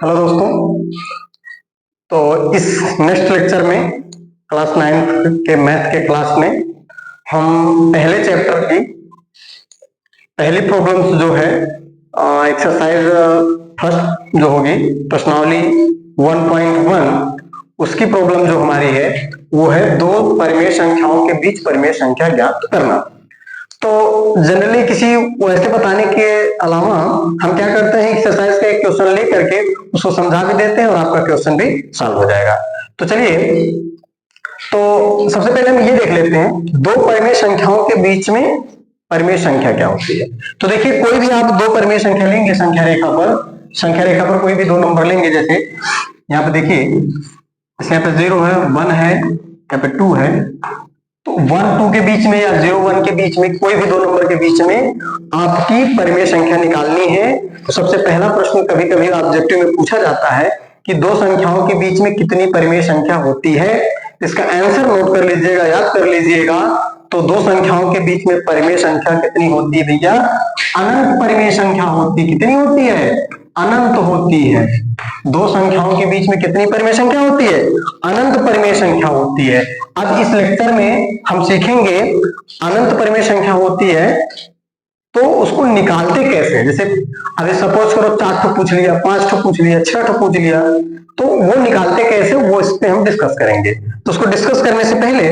Hello दोस्तों। तो इस नेक्स्ट लेक्चर में क्लास 9 के मैथ के क्लास में हम पहले चैप्टर की पहली प्रॉब्लम्स जो है एक्सरसाइज फर्स्ट जो होगी प्रश्नावली 1.1 उसकी प्रॉब्लम जो हमारी है वो है दो परिमेय संख्याओं के बीच परिमेय संख्या ज्ञात करना। तो जनरली किसी वैसे बताने के अलावा हम क्या करते हैं, एक्सरसाइज का एक क्वेश्चन ले करके उसको समझा भी देते हैं और आपका क्वेश्चन भी सॉल्व हो जाएगा। तो चलिए, तो सबसे पहले हम ये देख लेते हैं दो परिमेय संख्याओं के बीच में परिमेय संख्या क्या होती है। तो देखिए, कोई भी आप दो परिमेय संख्या लेंगे संख्या रेखा पर कोई भी दो नंबर लेंगे, जैसे यहाँ पे देखिए यहाँ पे 0 है, 1 है, यहाँ पे 2 है। तो 1 2 के बीच में या 0 1 के बीच में कोई भी दो नंबर के बीच में आपकी परिमेय संख्या निकालनी है। तो सबसे पहला प्रश्न कभी कभी ऑब्जेक्टिव में पूछा जाता है कि दो संख्याओं के बीच में कितनी परिमेय संख्या होती है। इसका आंसर नोट कर लीजिएगा, याद कर लीजिएगा। तो दो संख्याओं के बीच में परिमेय संख्या कितनी होती है भैया? अनंत परिमेय संख्या होती। कितनी होती है? अनंत होती है। दो संख्याओं के बीच में कितनी परिमेय संख्या होती है? अनंत परिमेय संख्या होती है। अब इस लेक्चर में हम सीखेंगे अनंत परिमेय संख्या होती है तो उसको निकालते कैसे। जैसे अभी सपोज करो 4 ठो पूछ लिया, 5 ठो पूछ लिया, 6 ठो पूछ लिया, तो वो निकालते कैसे, वो इस पे हम डिस्कस करेंगे। तो उसको डिस्कस करने से पहले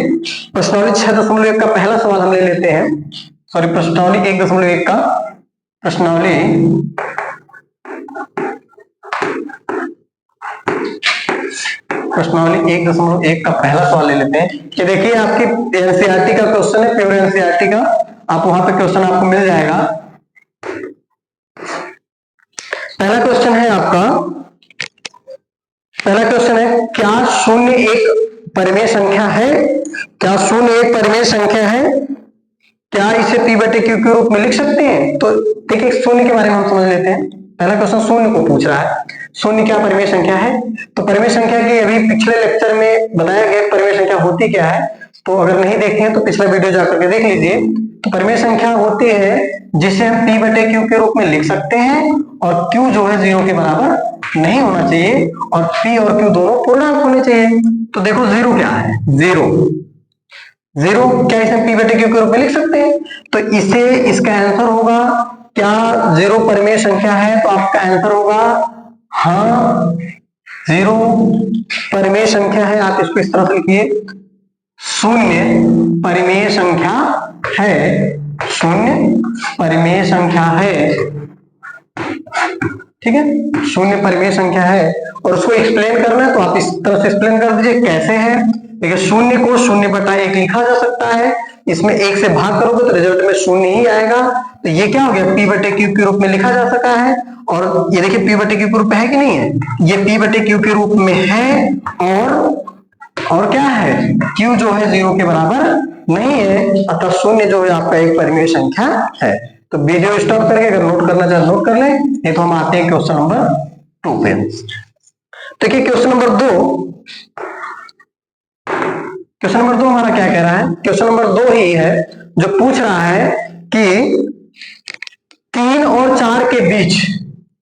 प्रश्नावली 6.1 का पहला सवाल हम ले लेते हैं। सॉरी, प्रश्नावली 1.1 का प्रश्नावली 1.1 का पहला सवाल ले लेते हैं। कि देखिए, आपकी एनसीईआरटी का क्वेश्चन है, प्योर एनसीईआरटी का। आप वहां पे क्वेश्चन आपको मिल जाएगा। पहला क्वेश्चन है आपका, पहला क्वेश्चन है, क्या शून्य एक परिमेय संख्या है? क्या शून्य एक परिमेय संख्या है? क्या इसे p बटे q के रूप में लिख सकते हैं? तो देखिए, शून्य के बारे में हम समझ लेते हैं। पहला क्वेश्चन शून्य को पूछ रहा है। शून्य क्या परिमेय संख्या है? तो परिमेय संख्या की अभी पिछले लेक्चर में बताया गया परिमेय संख्या होती क्या है। तो अगर नहीं देखे हैं तो पिछला वीडियो जाकर के देख लीजिए। तो परिमेय संख्या होती है जिसे हम p बटे q के रूप में लिख सकते हैं और q जो है 0 के बराबर नहीं होना चाहिए और p और q दोनों पूर्णांक होने चाहिए। तो देखो 0 क्या है? 0 क्या इसे p बटे q के रूप में लिख सकते हैं? तो इसे इसका आंसर होगा, क्या 0 परिमेय संख्या है? तो आपका आंसर होगा हाँ, 0 परिमेय संख्या है। आप इसको इस तरह से लिखिए, शून्य परिमेय संख्या है, शून्य परिमेय संख्या है। ठीक है, शून्य परिमेय संख्या है। और उसको एक्सप्लेन करना है तो आप इस तरह से एक्सप्लेन कर दीजिए। कैसे है? देखिए, शून्य को 0/1 लिखा जा सकता है। इसमें 1 से भाग करोगे तो रिजल्ट में शून्य ही आएगा। तो ये क्या हो गया? p बटे q के रूप में लिखा जा सकता है। और ये देखिए, p बटे q के रूप में है कि नहीं है? ये p बटे q के रूप में है। और क्या है? q जो है 0 के बराबर नहीं है, अतः शून्य जो है आपका एक परिमेय संख्या है। तो वीडियो स्टॉप करके अगर नोट करना चाहे नोट कर लें, नहीं तो हम आते हैं क्वेश्चन नंबर 2 पे। देखिए, क्वेश्चन नंबर 2 हमारा क्या कह रहा है? क्वेश्चन नंबर 2 ही है जो पूछ रहा है कि 3 और 4 के बीच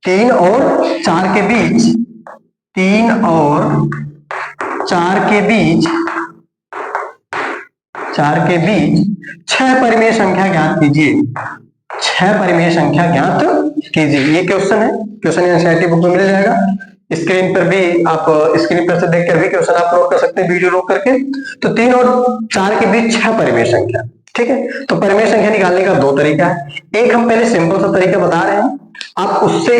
3 और 4 के बीच 3 और 4 के बीच 6 परिमेय संख्या ज्ञात कीजिए। 6 परिमेय संख्या ज्ञात कीजिए। ये क्वेश्चन है, क्वेश्चन एनसीईआरटी बुक में मिल जाएगा। स्क्रीन पर भी आप स्क्रीन पर से देखकर भी क्वेश्चन आप नोट कर सकते हैं, वीडियो रोक करके। तो 3 और 4 के बीच 6 परिमेय संख्या। ठीक है, तो परिमेय संख्या निकालने का 2 तरीका है। एक हम पहले सिंपल सा तरीका बता रहे हैं, आप उससे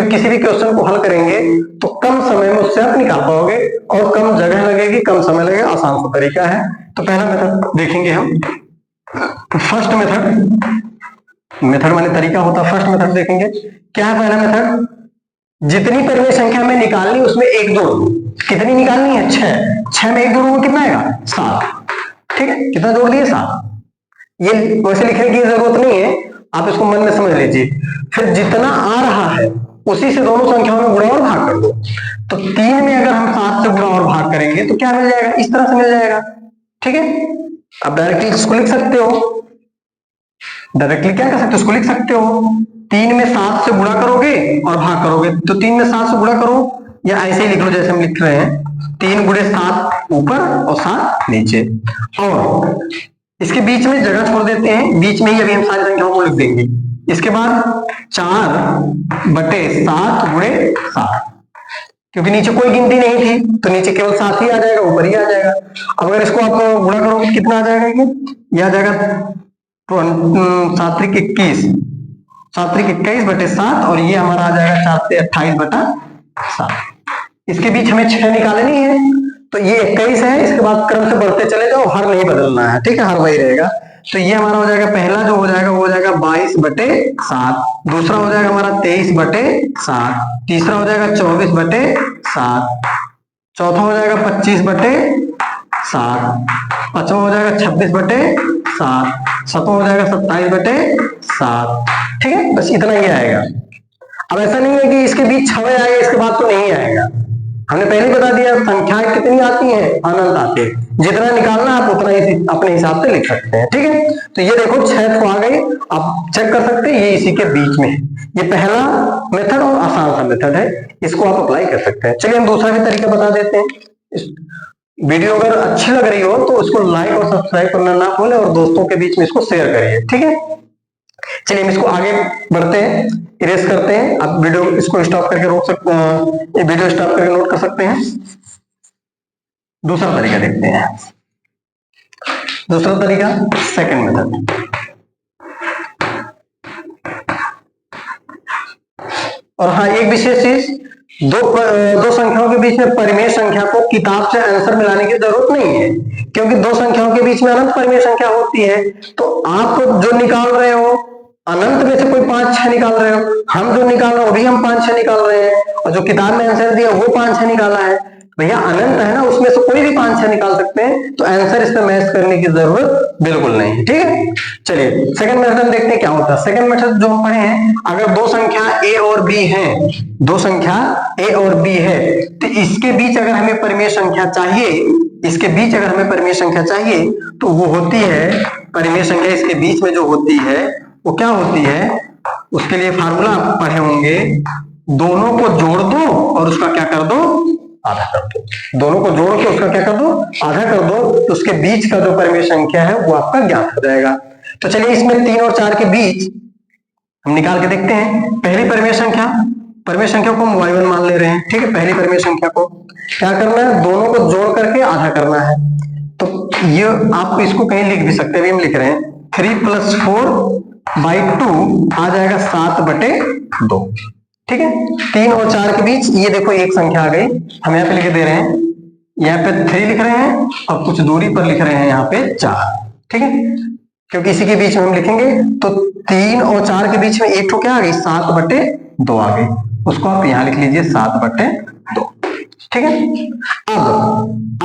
किसी भी क्वेश्चन को हल करेंगे तो कम समय में उससे आप निकाल पाओगे और कम जगह लगेगी, कम समय लगेगा, आसान सा तरीका है। तो पहला मेथड देखेंगे हम। फर्स्ट मेथड माने तरीका होता है। फर्स्ट मेथड देखेंगे, क्या है पहला मेथड? जितनी परिमेय संख्या में निकालनी उसमें 1 जोड़ दो। कितनी निकालनी है? 6 में 1 जोड़ोगे कितना आएगा? 7। ठीक है, कितना जोड़ दिए? 7। ये वैसे लिखने की जरूरत नहीं है, आप इसको मन में समझ लीजिए। फिर जितना आ रहा है उसी से दोनों संख्याओं में गुणा और भाग कर दो। तो 3 में अगर हम 7 से गुणा और भाग करेंगे तो क्या मिल जाएगा? इस तरह से मिल जाएगा। ठीक है, अब डायरेक्टली इसको लिख सकते हो। डायरेक्टली क्या कर सकते हो? इसको लिख सकते हो 3 में 7 से गुणा करोगे और भाग करोगे, तो 3 में 7 से गुणा करो, या ऐसे ही लिख लो जैसे हम लिख रहे हैं, 3 गुणे 7 ऊपर और 7 नीचे, और इसके बीच में जगह छोड़ देते हैं, बीच में ही अभी हम सारी संख्याओं को लिख देंगे। इसके बाद 4/7 गुणे 7, क्योंकि नीचे कोई गिनती नहीं थी तो नीचे केवल 7 ही आ जाएगा, ऊपर ही आ जाएगा। अब अगर इसको आप गुणा करोगे तो कितना आ जाएगा, ये आ जाएगा 7 त्रिक 21, 7 त्रिक 21/7, और ये हमारा आ जाएगा 4 से 28/7। इसके बीच हमें 6 निकालनी है, तो ये 21 है, इसके बाद क्रम से बढ़ते चले जाओ, हर नहीं बदलना है, ठीक है, हर वही रहेगा। तो ये हमारा हो जाएगा, पहला जो हो जाएगा वो हो जाएगा 22/7, दूसरा हो जाएगा हमारा 23/7, तीसरा हो जाएगा 24/7, चौथा हो जाएगा 25/7, पांचवा हो जाएगा 26/7, सातवां हो जाएगा 27/7, ठीक है, बस इतना ही आएगा। अब ऐसा नहीं है कि इसके बीच 6 आएगा इसके बाद तो नहीं आएगा, हमने पहले बता दिया संख्याएं कितनी आती हैं, अनंत आते हैं, जितना निकालना आप उतना ही अपने हिसाब से लिख सकते हैं, ठीक है। तो ये देखो 6 तो आ गई, आप चेक कर सकते हैं, ये इसी के बीच में है। ये पहला मेथड और आसान सा मेथड है, इसको आप अप्लाई कर सकते हैं। चलिए हम दूसरा भी तरीका बता देते हैं। वीडियो अगर अच्छी लग रही हो तो उसको लाइक और सब्सक्राइब करना ना भूलें, और दोस्तों के बीच में इसको शेयर करिए, ठीक है। चलिए हम इसको आगे बढ़ते हैं, इरेज करते हैं। आप वीडियो इसको स्टॉप करके रोक सकते हैं, ये वीडियो स्टॉप करके नोट कर सकते हैं। दूसरा तरीका देखते हैं, दूसरा तरीका सेकंड मेथड। और हाँ, एक विशेष चीज, दो संख्याओं के बीच में परिमेय संख्या को किताब से आंसर मिलाने की जरूरत नहीं है, क्योंकि दो संख्याओं के बीच में अनंत परिमेय संख्या होती है। तो आप जो निकाल रहे हो अनंत में से कोई 5-6 निकाल रहे हो, हम जो निकाल रहे हो भी हम 5-6 निकाल रहे हैं, और जो किताब में आंसर दिया वो 5-6 निकाला है। भैया अनंत है ना, उसमें से कोई भी 5-6 निकाल सकते हैं, तो आंसर इसमें मैच करने की जरूरत बिल्कुल नहीं है, ठीक है। चलिए सेकंड मेथड देखते हैं क्या होता है। सेकंड मेथड जो हम पढ़े हैं, अगर दो संख्या ए और बी है, दो संख्या ए और बी है, तो इसके बीच अगर हमें परिमेय संख्या चाहिए, इसके बीच अगर हमें परिमेय संख्या चाहिए, तो वो होती है परिमेय संख्या इसके बीच में जो होती है वो क्या होती है, उसके लिए फार्मूला आप पढ़े होंगे, दोनों को जोड़ दो और उसका क्या कर दो, आधा कर दो। दोनों को जोड़ के उसका क्या कर दो, आधा कर दो, तो उसके बीच का जो परिमेय संख्या है वो आपका ज्ञात हो जाएगा। तो चलिए इसमें 3 और 4 के बीच हम निकाल के देखते हैं। पहली परिमेय संख्या को हम y1 मान ले रहे हैं, ठीक है। पहली परिमेय संख्या को क्या करना है, दोनों को जोड़ करके आधा करना है। तो ये आप इसको कहीं लिख भी सकते हैं, अभी हम लिख रहे हैं 3 + 4/2 आ जाएगा 7/2, ठीक है। 3 और 4 के बीच ये देखो एक संख्या आ गई, हम यहाँ पे लिख दे रहे हैं, यहाँ पे 3 लिख रहे हैं और कुछ दूरी पर लिख रहे हैं यहाँ पे 4, ठीक है, क्योंकि इसी के बीच में हम लिखेंगे। तो 3 और 4 के बीच में एक तो क्या आ गई, 7/2 आ गई, उसको आप यहाँ लिख लीजिए 7/2, ठीक है। अब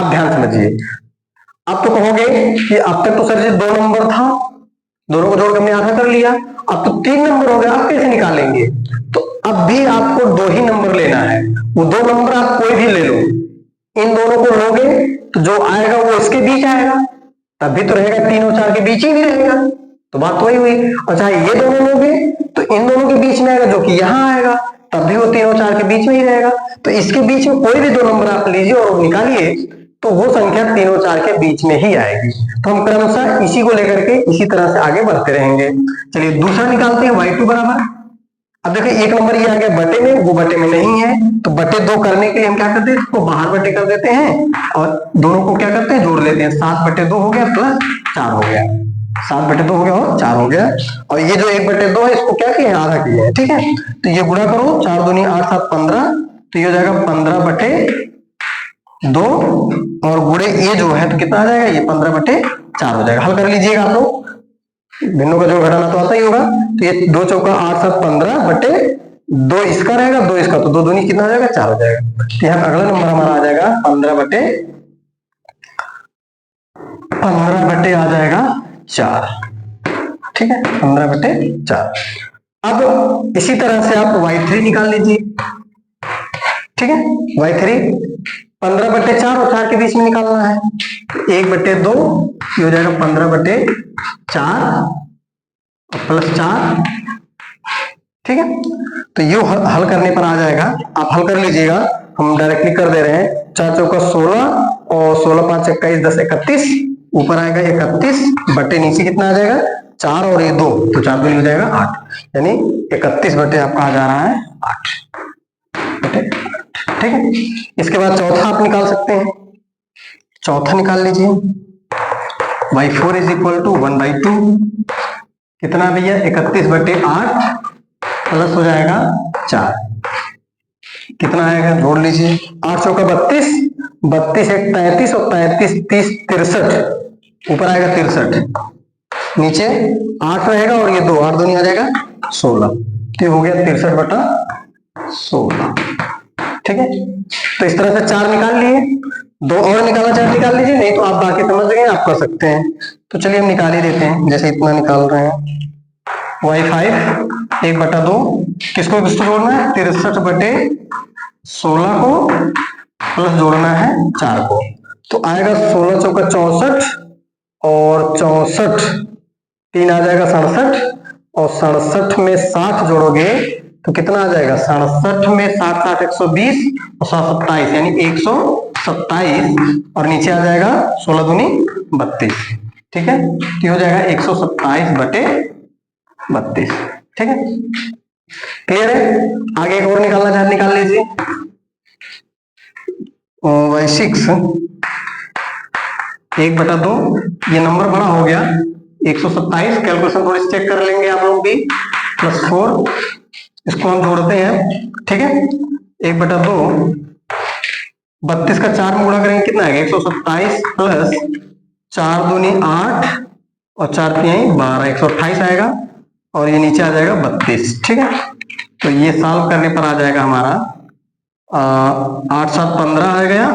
ध्यान समझिए, अब तो कहोगे कि अब तक तो सर जी 2 नंबर था, दोनों को जोड़ के हमने आधा कर लिया, अब तो 3 नंबर हो गया, आप कैसे निकालेंगे। तो अब भी आपको 2 ही नंबर लेना है, वो 2 नंबर आप कोई भी ले लो, इन दोनों को लोगे तो जो आएगा वो इसके बीच आएगा, तब भी तो रहेगा 3 और 4 के बीच ही भी रहेगा, तो बात वही हुई। और चाहे ये दोनों लोगे तो इन दोनों के बीच में आएगा, जो कि यहाँ आएगा, तब भी वो 3 और 4 के बीच में ही रहेगा। तो इसके बीच में कोई भी 2 नंबर आप लीजिए और निकालिए, तो वो संख्या 3 और 4 के बीच में ही आएगी। तो हम क्रमशः इसी को लेकर के इसी तरह से आगे बढ़ते रहेंगे। चलिए दूसरा निकालते हैं, y2 बराबर, अब देखिए एक नंबर ये आ गया बटे में, वो बटे में नहीं है, तो बटे 2 करने के लिए हम क्या करते हैं, इसको बाहर बटे कर देते हैं और दोनों को क्या करते हैं, जोड़ लेते हैं। 7/2 हो गया प्लस 4 हो गया, 7/2 हो गया और 4 हो गया, और ये जो 1/2 है इसको क्या किया, आधा किया है, ठीक है। तो ये गुणा करो, 4 दूनी 8 7 15, तो ये हो जाएगा 15/2, और गुणे ये जो है तो कितना आ जाएगा, ये 15/4 हो जाएगा। हल कर लीजिएगा आप लोग, भिन्नों का जो घटाना तो आता ही होगा। तो ये 2 चौका 8 7 15/2 इसका रहेगा, 2 इसका, तो 2 दूनी कितना हो जाएगा, 4 हो जाएगा। तो यहाँ अगला नंबर हमारा आ जाएगा 15/4 आ जाएगा 4, ठीक है, 15/4। अब इसी तरह से आप y3 निकाल लीजिए, ठीक है। y3 15/4 और 4 के बीच में निकालना है, 1/2 ये हो जाएगा 15/4 और प्लस 4, ठीक है, तो ये हल करने पर आ जाएगा, आप हल कर लीजिएगा। हम डायरेक्टली कर दे रहे हैं, 4 चौका 16 और 16 5 21 10 31, ऊपर आएगा 31 बटे नीचे कितना आ जाएगा 4 और ये 2, तो 4 दूनी हो जाएगा 8, यानी 31 बटे आपका आ जा रहा है 8 बटे। ठीक है, इसके बाद चौथा आप निकाल सकते हैं, चौथा निकाल लीजिए। y4 इज इक्वल टू 1/2, कितना भैया 31 बटे 8 प्लस हो जाएगा 4, कितना आएगा जोड़ लीजिए, 8 चौका 32, 32 एक 33 और 33 30 63, ऊपर आएगा 63, नीचे 8 रहेगा और ये 2, 8 दूनी आ जाएगा 16, तो हो गया 63 बटा 16। ठीक है, तो इस तरह से 4 निकाल लिए, 2 और निकाला 4 निकाल लीजिए, नहीं तो आप बाकी समझ गए आप कर सकते हैं। तो चलिए हम निकाल ही देते हैं, जैसे इतना निकाल रहे हैं, y5 1/2, किसको किसको जोड़ना है 63 बटे 16 को प्लस जोड़ना है 4 को, तो आएगा 16 चौका 64 और 64 3 आ जाएगा 67, और 67 में 60 जोड़ोगे तो कितना आ जाएगा 67 में 7 7 120 और 7 27 यानी 127, और नीचे आ जाएगा 16 दूनी 32। ठीक है, तो हो जाएगा 127 बटे 32। ठीक है, क्लियर है। आगे एक और निकालना चाहे निकाल लीजिए, y6 1/2, ये नंबर बड़ा हो गया 127, कैलकुलेशन थोड़ी चेक कर लेंगे आप लोग भी, +4, इसको हम जोड़ते हैं। ठीक है, 1/2, 32 का 4 में गुणा करेंगे कितना आएगा 127 प्लस 4 दूनी 8 और 4 तिहाई 12, 128 आएगा, और ये नीचे आ जाएगा 32। ठीक है, तो ये सॉल्व करने पर आ जाएगा हमारा 8 7 15 आ गया,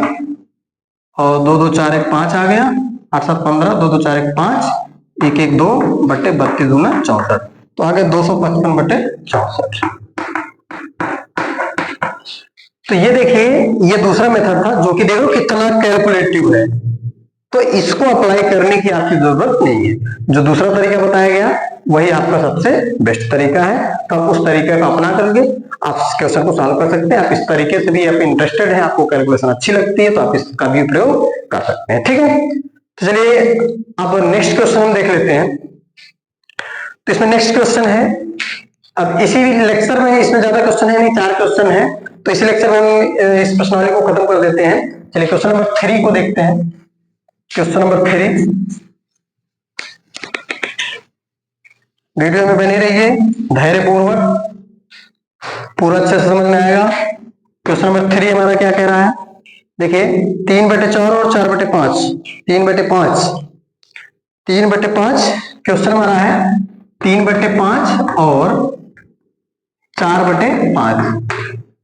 और 2 2 4 1 5 आ गया, 8 7 15, 2 2 4 1 5, 1 1 2 बटे 32 दूना 64, तो आ गया 255 बटे 64। तो ये देखिए, ये दूसरा मेथड था जो कि देखो कितना कैलकुलेटिव है, तो इसको अप्लाई करने की आपकी जरूरत नहीं है। जो दूसरा तरीका बताया गया वही आपका सबसे बेस्ट तरीका है, तो आप उस तरीके को अपना करके आप क्वेश्चन को सॉल्व कर सकते हैं। आप इस तरीके से भी आप इंटरेस्टेड हैं, आपको कैलकुलेशन अच्छी लगती है, तो आप इसका भी प्रयोग कर सकते हैं। ठीक है, तो चलिए अब नेक्स्ट क्वेश्चन हम देख लेते हैं। तो इसमें नेक्स्ट क्वेश्चन है, अब इसी लेक्चर में इसमें ज्यादा क्वेश्चन है नहीं, 4 क्वेश्चन है, तो इसी लेक्चर में हम इस प्रश्नावली को खत्म कर देते हैं। चलिए क्वेश्चन नंबर 3 को देखते हैं। क्वेश्चन नंबर 3, वीडियो में बने रहिए धैर्य पूर्वक, पूरा अच्छे से समझ में आएगा। क्वेश्चन नंबर 3 हमारा क्या कह रहा है, देखिए 3/4 और 4/5, 3/5, 3/5 क्वेश्चन हमारा है 3/5 और 4/5।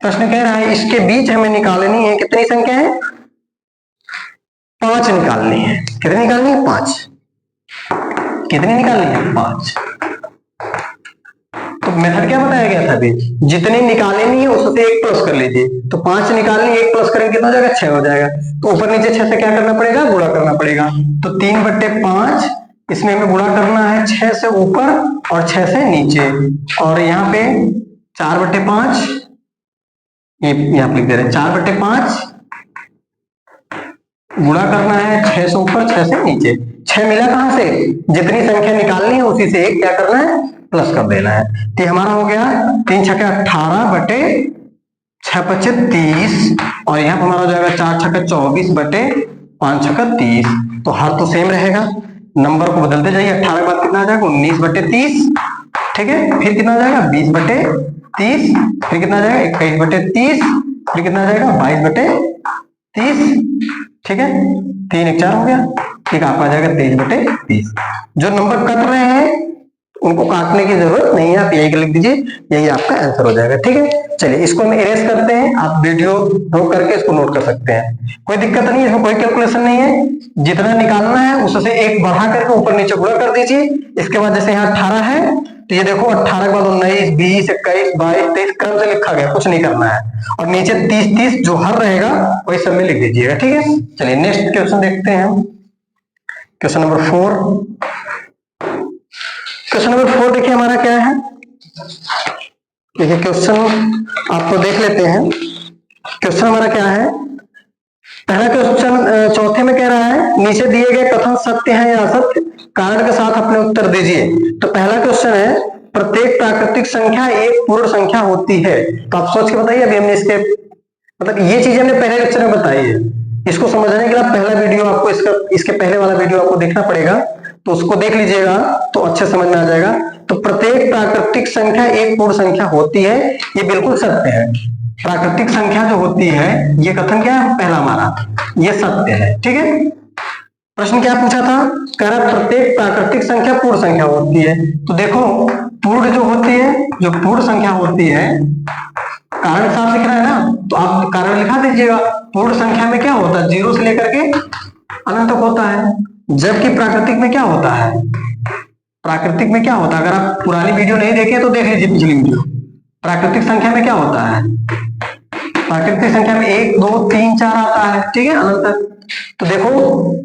प्रश्न कह रहा है इसके बीच हमें निकालनी है कितनी संख्या है, 5 निकालनी है। कितनी निकालनी है 5, कितनी निकालनी है 5। तो मेथड क्या बताया गया था अभी, जितनी निकालनी है उससे 1 प्लस कर लीजिए, तो 5 निकालनी 1 प्लस करेंगे कितना हो जाएगा 6 हो जाएगा, तो ऊपर नीचे 6 से क्या करना पड़ेगा गुणा करना पड़ेगा, तो 3/5 इसमें हमें गुणा करना है 6 से ऊपर और 6 से नीचे, और यहाँ पे 4/5 ये यहाँ लिख दे रहे हैं 4/5 गुणा करना है 6 से ऊपर 6 से नीचे, 6 मिला कहां से, जितनी संख्या निकालनी है उसी से 1 क्या करना है प्लस कर देना है। तो हमारा हो गया 3 छक्के 18 बटे 6 पचे 30, और यहाँ पर हमारा हो जाएगा 4 छक्के 24 बटे 5 छक्का 30, तो हर तो सेम रहेगा, नंबर को बदलते जाइए। 18 के बाद कितना आ जाएगा 19/30, ठीक है, फिर कितना आ जाएगा 20/30, फिर कितना आ जाएगा 21/30, फिर कितना आ जाएगा 22/30, ठीक है, 3 1 4 हो गया, ठीक है, आपका आ जाएगा 23/30। जो नंबर कट रहे हैं उनको काटने की जरूरत नहीं है, आप यही लिख दीजिए, यही आपका आंसर हो जाएगा। ठीक है, चलिए इसको हम इरेज करते हैं, आप वीडियो रोक करके इसको नोट कर सकते हैं, कोई दिक्कत नहीं है, इसमें कोई कैलकुलेशन नहीं है, जितना निकालना है उससे 1 बढ़ा करके ऊपर नीचे गुणा कर दीजिए। इसके बाद जैसे यहाँ 18 है तो ये देखो 18 के बाद 19 20 21 22 23 क्रम से लिखा गया, कुछ नहीं करना है, और नीचे 30 30 जो हर रहेगा वही सब में लिख दीजिएगा। ठीक है, चलिए नेक्स्ट क्वेश्चन देखते हैं हम, क्वेश्चन नंबर 4। क्वेश्चन नंबर 4 देखिए हमारा क्या है, देखिए क्वेश्चन आपको देख लेते हैं। क्वेश्चन हमारा क्या है, पहला क्वेश्चन चौथे में कह रहा है नीचे दिए गए कथन सत्य है या असत्य, कारण के साथ अपने उत्तर दीजिए। तो पहला क्वेश्चन है प्रत्येक प्राकृतिक संख्या एक पूर्ण संख्या होती है। तो आप सोच के बताइए, अभी हमने इसके मतलब ये चीज हमने पहले लेक्चर में बताई है। इसको समझने के लिए पहला वीडियो आपको इसके पहले वाला वीडियो आपको देखना पड़ेगा, तो उसको देख लीजिएगा तो अच्छे समझ में आ जाएगा। तो प्रत्येक प्राकृतिक संख्या एक पूर्ण संख्या होती है, ये बिल्कुल सत्य है। प्राकृतिक संख्या जो होती है, ये कथन क्या है पहला हमारा, ये सत्य है। ठीक है, प्रश्न क्या पूछा था, कह रहा प्रत्येक प्राकृतिक संख्या पूर्ण संख्या होती है। तो देखो पूर्ण जो होती है, जो पूर्ण संख्या होती है, कारण साफ लिख रहा है ना, तो आप कारण लिखा दीजिएगा। पूर्ण संख्या में क्या होता है, जीरो से लेकर के अनंत तक होता है। जबकि प्राकृतिक में क्या होता है, प्राकृतिक में क्या होता है, अगर आप पुरानी वीडियो नहीं देखे तो देख लीजिए पिछली वीडियो। प्राकृतिक संख्या में क्या होता है, प्राकृतिक संख्या में 1 2 3 4 आता है, ठीक है, अनंत तक। तो देखो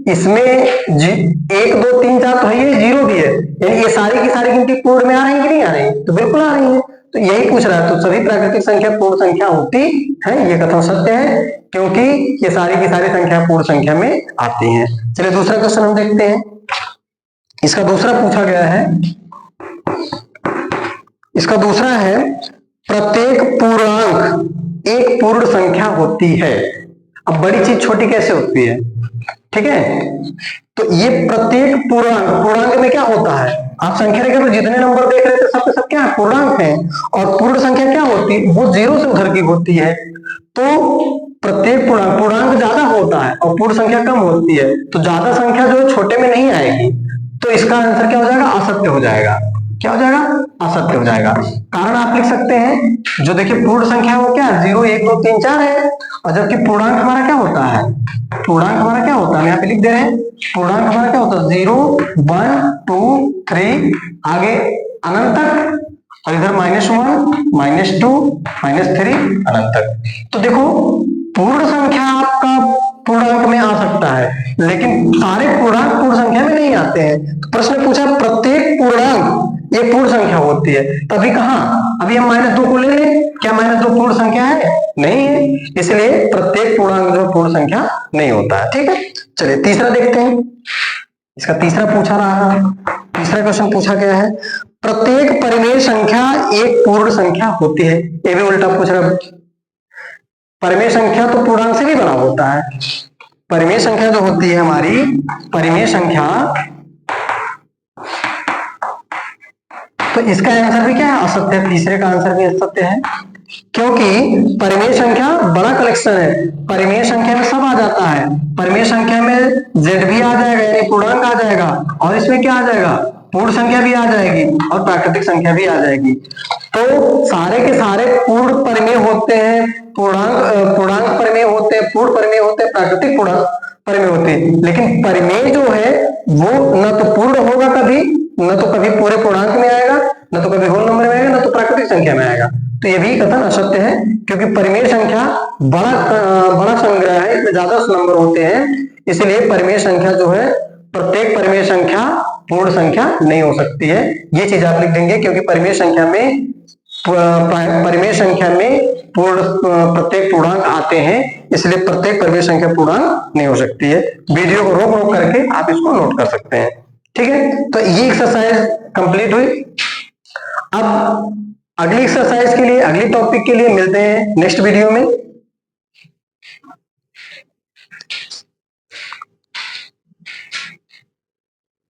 इसमें 1 2 3 4 तो है, ये जीरो भी है, यानी ये सारी की सारी गिनती पूर्ण में आ रही है कि नहीं आ रही, तो बिल्कुल आ रही है। तो यही पूछ रहा है, तो सभी प्राकृतिक संख्या पूर्ण संख्या होती है, ये कथन सत्य है, क्योंकि ये सारी की सारी संख्या पूर्ण संख्या में आती हैं। चलिए दूसरा क्वेश्चन हम देखते हैं। इसका दूसरा पूछा गया है, इसका दूसरा है प्रत्येक पूर्णांक एक पूर्ण संख्या होती है। अब बड़ी चीज छोटी कैसे होती है, ठीक है, तो ये प्रत्येक पूर्णांक, पूर्णांक में क्या होता है, आप संख्या रेखा में जितने नंबर देख रहे थे सब के सब क्या है, पूर्णांक है। और पूर्ण संख्या क्या होती है, वो जीरो से उधर की होती है। तो प्रत्येक पूर्णांक ज्यादा होता है और पूर्ण संख्या कम होती है, तो ज्यादा संख्या जो छोटे में नहीं आएगी, तो इसका आंसर क्या हो जाएगा, असत्य हो जाएगा। क्या हो जाएगा, असत्य हो जाएगा। कारण आप लिख सकते हैं, जो देखिए पूर्ण संख्या वो क्या है, 0 1 2 3 4 है, और जबकि पूर्णांक हमारा क्या होता है, पूर्णांक हमारा क्या होता है, यहाँ पे लिख दे रहे हैं, पूर्णांक हमारा क्या होता है 0 1 2 3 आगे अनंत तक, और इधर -1 -2 -3 अनंत तक। तो देखो पूर्ण संख्या आपका पूर्णांक में आ सकता है, लेकिन सारे पूर्णांक पूर्ण संख्या में नहीं आते हैं। तो प्रश्न पूछा प्रत्येक पूर्णांक ये पूर्ण संख्या होती है, तभी कहा, अभी हम -2 को ले लें, क्या -2 पूर्ण संख्या है, नहीं है, इसलिए प्रत्येक पूर्णांक जो पूर्ण संख्या नहीं होता है। ठीक है, चलिए तीसरा देखते हैं। इसका तीसरा पूछा रहा, तीसरा क्वेश्चन पूछा गया है प्रत्येक परिमेय संख्या एक पूर्ण संख्या होती है। ये भी उल्टा पूछ रहा है, परिमेय संख्या तो पूर्णांक से भी बना होता है। परिमेय संख्या जो होती है हमारी, परिमेय संख्या, तो इसका आंसर भी क्या है, असत्य है। तीसरे का आंसर भी असत्य है, क्योंकि परिमेय संख्या बड़ा कलेक्शन है। परिमेय संख्या में सब आ जाता है, परिमेय संख्या में z भी आ जाएगा, यानी पूर्णांक आ जाएगा, और इसमें क्या आ जाएगा, पूर्ण संख्या भी आ जाएगी, और प्राकृतिक संख्या भी आ जाएगी। तो सारे के सारे पूर्ण परिमेय होते हैं, पूर्णांक परिमेय होते हैं, पूर्ण परिमेय होते हैं, प्राकृतिक पूर्णांक परिमेय होते हैं। लेकिन परिमेय जो है वो न तो पूर्ण होगा कभी, न तो कभी पूरे पूर्णांक में आएगा, न तो कभी होल नंबर में आएगा, न तो प्राकृतिक संख्या में आएगा। तो ये भी कथन असत्य है, क्योंकि परिमेय संख्या बड़ा संग्रह है, इसमें ज्यादा नंबर होते हैं, इसलिए परिमेय संख्या जो है, प्रत्येक परिमेय संख्या पूर्ण संख्या नहीं हो सकती है। ये चीज आप लिख देंगे, क्योंकि परिमेय संख्या में प्रत्येक पूर्णांक आते हैं, इसलिए प्रत्येक परिमेय संख्या पूर्णांक नहीं हो सकती है। वीडियो को रोक रोक करके आप इसको नोट कर सकते हैं। ठीक है, तो ये एक्सरसाइज कंप्लीट हुई। अब अगली एक्सरसाइज के लिए, अगली टॉपिक के लिए मिलते हैं नेक्स्ट वीडियो में।